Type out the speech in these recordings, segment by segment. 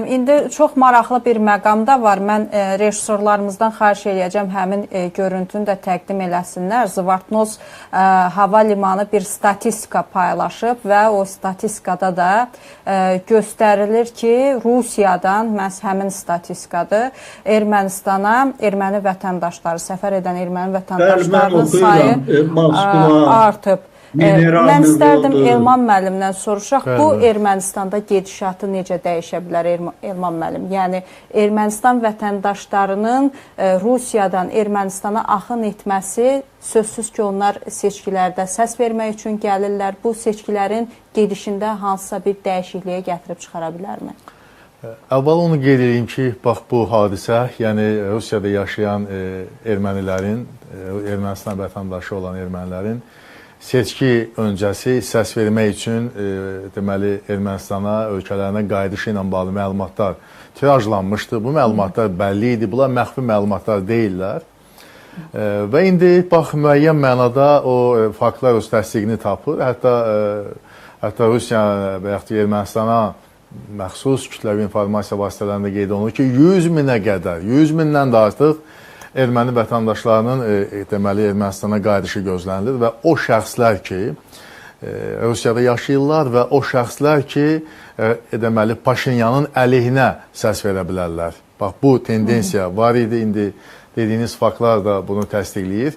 İndi çox maraqlı bir məqam da var. Mən rejissorlarımızdan xahiş edəcəm həmin görüntünü də təqdim eləsinlər. Zvartnoz hava limanı bir statistika paylaşıb və o statistikada da göstərilir ki, Rusiyadan, məhz həmin statistikadır, Ermənistana erməni vətəndaşları, səfər edən erməni vətəndaşlarının sayı artıb. Mən istərdim Elman müəllimdən soruşaq, bu Ermənistanda gedişatı necə dəyişə bilər Elman müəllim? Yəni, Ermənistan vətəndaşlarının Rusiyadan Ermənistana axın etməsi, sözsüz ki, onlar seçkilərdə səs vermək üçün gəlirlər. Bu seçkilərin gedişində hansısa bir dəyişikliyə gətirib çıxara bilərmi? Əvvəl onu qeyd edeyim ki, bax bu hadisə, yəni Rusiyada yaşayan ermənilərin, Ermənistan vətəndaşı olan ermənilərin seçki öncəsi səs vermək üçün deməli Ermənistana, ölkələrinə qayıdışı ilə bağlı məlumatlar tirajlanmışdı. Bu məlumatlar bəlli idi. Bunlar məxfi məlumatlar deyillər. Və indi bax müəyyən mənada o faktlar öz təsdiqini tapır. Hətta Rusiya və yaxud Ermənistana məxsus kütləvi informasiya vasitələrində qeyd olunur ki, 100 minə qədər, 100 mindən də artıq erməni vətəndaşlarının deməli Ermənistana qayıdışı gözlənilir və o şəxslər ki, Rusiyada yaşayırlar və o şəxslər ki, deməli Paşinyanın əleyhinə səs verə bilərlər. Bax, bu tendensiya var idi, indi dediyiniz faktlar da bunu təsdiqləyir.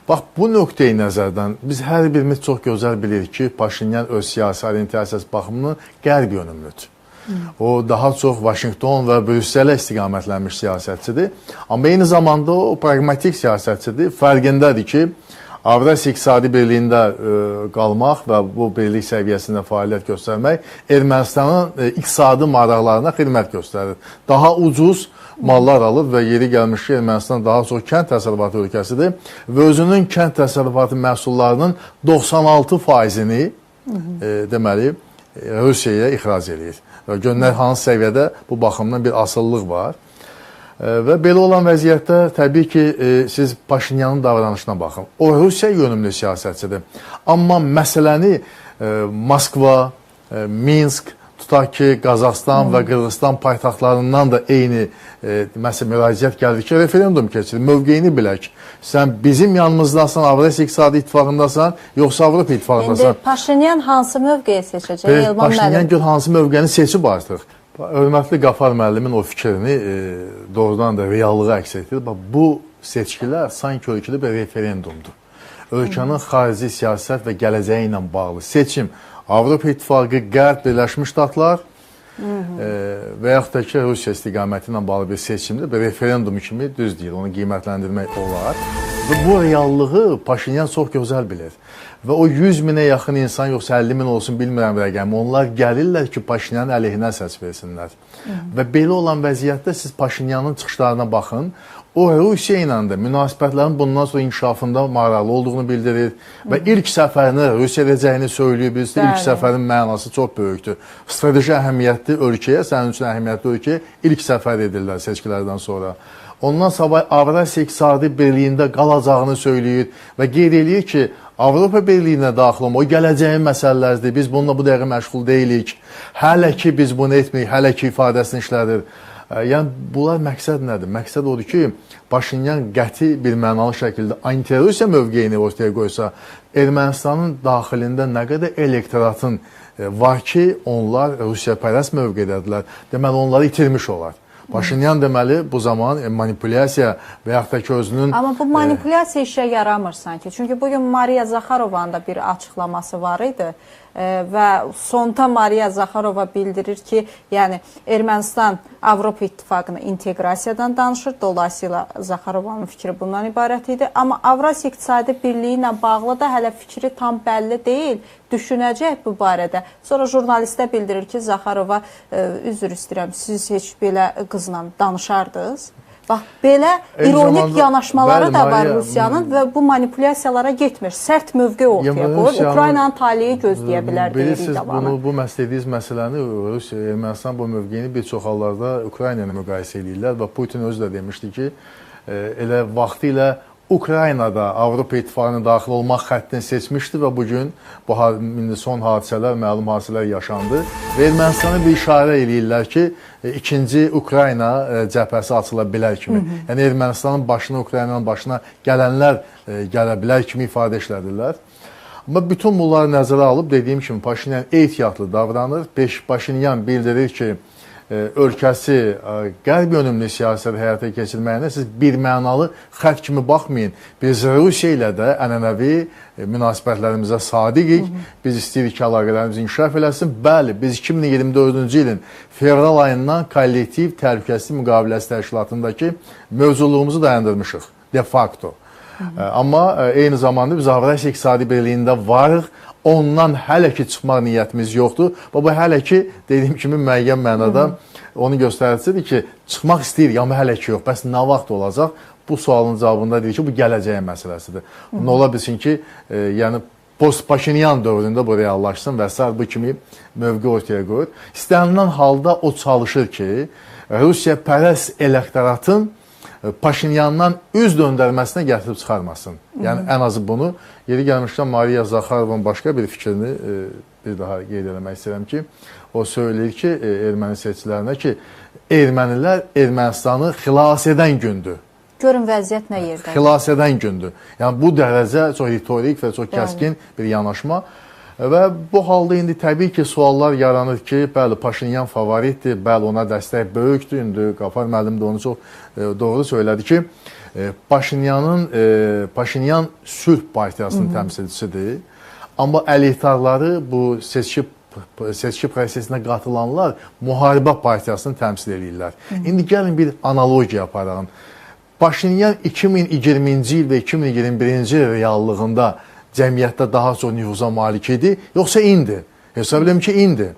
Bax, bu nöqteyi nəzərdən biz hər birimiz çox gözəl bilirik ki, Paşinyan öz siyasi orientasiyası baxımından qərb yönümlüdür. O daha çox Vaşinqton və Brüsselə istiqamətlənmiş siyasətçidir. Amma eyni zamanda o pragmatik siyasətçidir. Fərqindədir ki, Avrasiya İqtisadi Birliyində qalmaq və bu birlik səviyyəsində fəaliyyət göstərmək Ermənistanın iqtisadi maraqlarına xidmət göstərir. Daha ucuz mallar alır və yeri gəlmiş ki, Ermənistan daha çox kənd təsərrüfatı ölkəsidir və özünün kənd təsərrüfatı məhsullarının 96%-ni deməli Rusiyaya ixrac edir. Görünür hansı səviyyədə bu baxımdan bir asıllıq var. Və belə olan vəziyyətdə təbii ki, siz Paşinyanın davranışına baxın. O Rusiya yönümlü siyasətçidir. Amma məsələni Moskva, Minsk, tutaq ki, Qazaxstan və Qırğızstan paytaxtlarından da eyni müraciət gəldi ki, referendum keçirir. Mövqeyini bilək. Sən bizim yanımızdasan, Avrasiya İqtisadi İttifaqındasan, yoxsa Avropa İttifaqındasan. İndi Paşinyan hansı mövqeyi seçəcək? Paşinyan gör hansı mövqeyini seçib artıq. Hörmətli Qafar müəllimin o fikrini doğrudan da reallığa əks etdirir. Bu seçkilər sanki ölkədə bir referendumdur. Ölkənin xarici siyasət və gələcəyi ilə bağlı seçim. Avropa İttifaqı, Qərb, Birləşmiş Ştatlar və yaxud da ki, Rusiya istiqaməti ilə bağlı bir seçimdir. Bir referendum kimi düz deyil, onu qiymətləndirmək olar. Və bu reallığı Paşinyan çox gözəl bilir. Və o 100 minə yaxın insan, yoxsa 50 min olsun, bilmirəm rəqəmi, onlar gəlirlər ki, Paşinyanın əleyhinə səs versinlər. Və belə olan vəziyyətdə siz Paşinyanın çıxışlarına baxın. O, Rusiya ilə də münasibətlərin bundan sonra inkişafında maraqlı olduğunu bildirir və ilk səfərini Rusiya edəcəyini söyləyib. İlk səfərin mənası çox böyükdür. Strateji əhəmiyyətli ölkəyə, sənin üçün əhəmiyyətli ölkəyə ilk səfər edirlər seçkilərdən sonra. Ondan sonra Avrasiya İqtisadi Birliyində qalacağını söyləyir və qeyd edir ki, Avropa Birliyinə daxil olma, o gələcəyin məsələlərdir, biz bununla bu dəqiqə məşğul deyilik. Hələ ki biz bunu etmirik, hələ ki ifadəsini işlədir. Yəni, bunlar məqsəd nədir? Məqsəd odur ki, Paşinyan qəti bir mənalı şəkildə anti-Rusiya mövqeyini ortaya qoysa, Ermənistanın daxilində nə qədər elektoratın var ki, onlar Rusiyapərəst mövqedədirlər. Deməli, onları itirmiş olar. Paşinyan deməli bu zaman manipulyasiya və yaxud da ki özünün... Amma bu manipulyasiya işə yaramır sanki. Çünki bugün Mariya Zaxarovanın da bir açıqlaması var idi. Və sonda Mariya Zaxarova bildirir ki, yəni Ermənistan Avropa İttifaqına inteqrasiyadan danışır. Dolayısıyla Zaxarovanın fikri bundan ibarət idi. Amma Avrasiya İqtisadi Birliyi ilə bağlı da hələ fikri tam bəlli deyil. Düşünəcək bu barədə. Sonra jurnalistə bildirir ki, Zaxarova, üzr istəyirəm, siz heç belə qızla danışardınız. Bax, belə ironik yanaşmaları da var Rusiyanın və bu manipulyasiyalara getmir. Sərt mövqe ortaya qoyur. Ukraynanın taliyi gözləyə bilər deyirik davamı. Bu dediyiniz məsələni, Rusiya, Ermənistan bu mövqeyini bir çox hallarda Ukrayna ilə müqayisə edirlər və Putin özü də demişdi ki, elə vaxtı ilə Ukraynada Avropa İttifaqına daxil olmaq xəttini seçmişdi və bugün indi son hadisələr, məlum hadisələr yaşandı. Və Ermənistana bir işarə eləyirlər ki, ikinci Ukrayna cəbhəsi açıla bilər kimi. Yəni Ermənistanın başına, Ukraynanın başına gələnlər gələ bilər kimi ifadə işlədirlər. Amma bütün bunları nəzərə alıb, dediyim kimi, Paşinyan ehtiyatlı davranır. Paşinyan bildirir ki, ölkəsi qərb yönümlü siyasət həyata keçirməyinə siz birmənalı xətt kimi baxmayın. Biz Rusiya ilə də ənənəvi münasibətlərimizə sadiqik. Biz istəyirik ki, əlaqələrimiz inkişaf eləsin. Bəli, biz 2024-cü ilin fevral ayından kollektiv təhlükəsizlik müqaviləsi təşkilatındakı mövcudluğumuzu dayandırmışıq de facto. Amma eyni zamanda biz Avrasiya İqtisadi Birliyində varıq. Ondan hələ ki çıxmaq niyyətimiz yoxdur. Bu hələ ki, dediyim kimi müəyyən mənada onu göstəricidir ki, çıxmaq istəyirik, amma hələ ki yox. Bəs nə vaxt olacaq? Bu sualın cavabında deyir ki, bu gələcəyin məsələsidir. Nə ola bilsin ki, yəni post-Paşinyan dövründə bu reallaşsın və s. bu kimi mövqe ortaya qoyur. İstənilən halda o çalışır ki, Rusiya pərəst elektoratın Paşinyandan üz döndərməsinə gətirib çıxarmasın. Yəni ən azı bunu yeri gəlmişdən Mariya Zaxarovun başqa bir fikrini bir daha qeyd eləmək istəyirəm ki, o söyləyir ki, erməni seçicilərinə ki, ermənilər Ermənistanı xilas edən gündür. Görün vəziyyət nə yerdə? Xilas edən gündür. Yəni bu dərəcə çox ritorik və çox kəskin bir yanaşma. Və bu halda indi təbii ki, suallar yaranır ki, bəli, Paşinyan favoritdir, bəli, ona dəstək böyükdür. İndi Qafar müəllim də onu çox doğru söylədi ki, Paşinyan Sülh Partiyasının təmsilçisidir. Amma əleyhtarları bu seçki prosesinə qatılanlar Müharibə Partiyasını təmsil edirlər. İndi gəlin bir analogiya aparalım. Paşinyan 2020-ci il və 2021-ci il reallığında cəmiyyətdə daha çox nüfuza malik idi, yoxsa indi? Hesab edirəm ki, indi.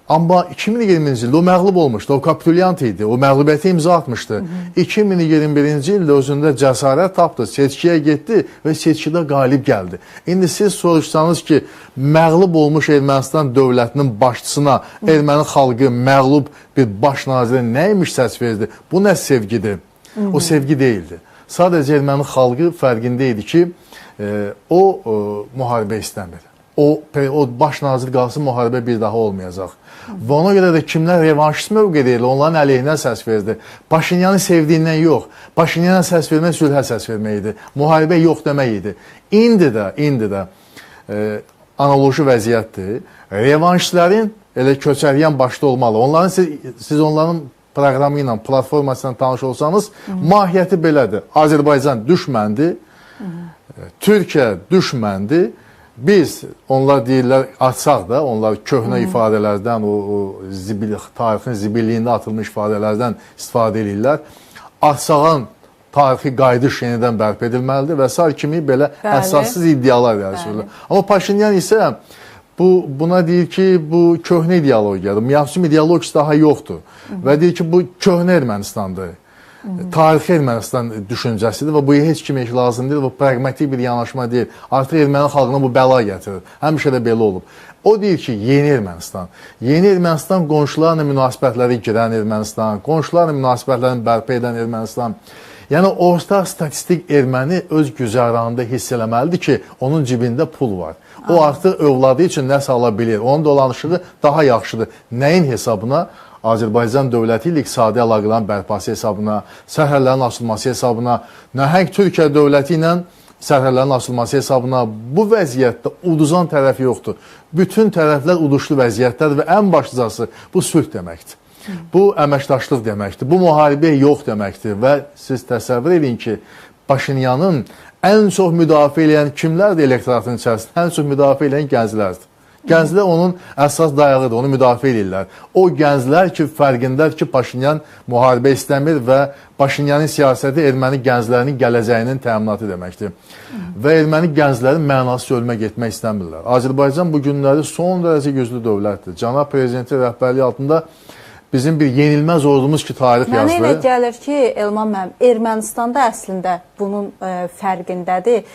Amma 2020-ci ildə o məğlub olmuşdu, o kapitulyant idi, o məğlubiyyətə imza atmışdı. 2021-ci ildə özündə cəsarət tapdı, seçkiyə getdi və seçkidə qalib gəldi. İndi siz soruşsanız ki, məğlub olmuş Ermənistan dövlətinin başçısına erməni xalqı məğlub bir baş nazirə nəymiş səs verdi? Bu nə sevgidir? O sevgi deyildi. Sadəcə erməni xalqı fərqində idi ki, o müharibə istəmir. O baş nazir qalsın, müharibə bir daha olmayacaq. Və ona görə də kimlər revanşist mövqe deyirlər, onların əleyhinə səs verdi. Paşinyanı sevdiyindən yox, Paşinyana səs vermək sülhə səs vermək idi. Müharibə yox demək idi. İndi də analoji vəziyyətdir. Revanşistlərin elə köçəriyən başda olmalı. Siz onların proqramı ilə, platformasıyla tanış olsanız, mahiyyəti belədir. Azərbaycan düşməndir. Türkiyə düşməndir. Biz, onlar deyirlər, açsaq da, onlar köhnə ifadələrdən, tarixin zibilliyində atılmış ifadələrdən istifadə edirlər. Açsağın tarixi qayıdış yenidən bərpa edilməlidir və s. kimi belə əsassız iddialar yazılır. Amma Paşinyan isə buna deyir ki, bu köhnə ideologiyadır. Miyavsum ideologiyası daha yoxdur. Və deyir ki, bu köhnə Ermənistandır. Tarixi Ermənistan düşüncəsidir və bu heç kimə lazım deyil, bu pragmatik bir yanaşma deyil. Artıq erməni xalqına bu bəla gətirir. Həmişə də belə olub. O deyir ki, yeni Ermənistan. Yeni Ermənistan qonşularla münasibətləri girən Ermənistan, qonşularla münasibətlərini bərpa edən Ermənistan. Yəni, orta statistik erməni öz güzəranında hiss eləməlidir ki, onun cibində pul var. O artıq övladı üçün nəsə ala bilir. Onun dolanışığı daha yaxşıdır. Nəyin hesabına? Azərbaycan dövləti ilə iqtisadi əlaqələrin bərpası hesabına, sərhədlərin açılması hesabına, nəhəng Türkiyə dövləti ilə sərhədlərin açılması hesabına bu vəziyyətdə uduzan tərəf yoxdur. Bütün tərəflər uduşlu vəziyyətdədir və ən başlıcası bu sülh deməkdir. Bu əməkdaşlıq deməkdir. Bu müharibə yox deməkdir və siz təsəvvür edin ki, Paşinyanın ən çox müdafiə edən kimlərdir elektoratın içərisində? Ən çox müdafiə edən gənclərdir. Gənclər onun əsas dayağıdır, onu müdafiə edirlər. O gənclər ki, fərqindədir ki, Paşinyan müharibə istəmir və Paşinyanın siyasəti erməni gənclərinin gələcəyinin təminatı deməkdir. Və erməni gənclərin mənasız ölmə getmək istəmirlər. Azərbaycan bu günləri son dərəcə güclü dövlətdir. Cənab Prezidentin rəhbərliyi altında bizim bir yenilməz ordumuz ki, tarix yazdı. Mənə elə gəlir ki, Elman müəllim, Ermənistan da əslində bunun fərqindədir.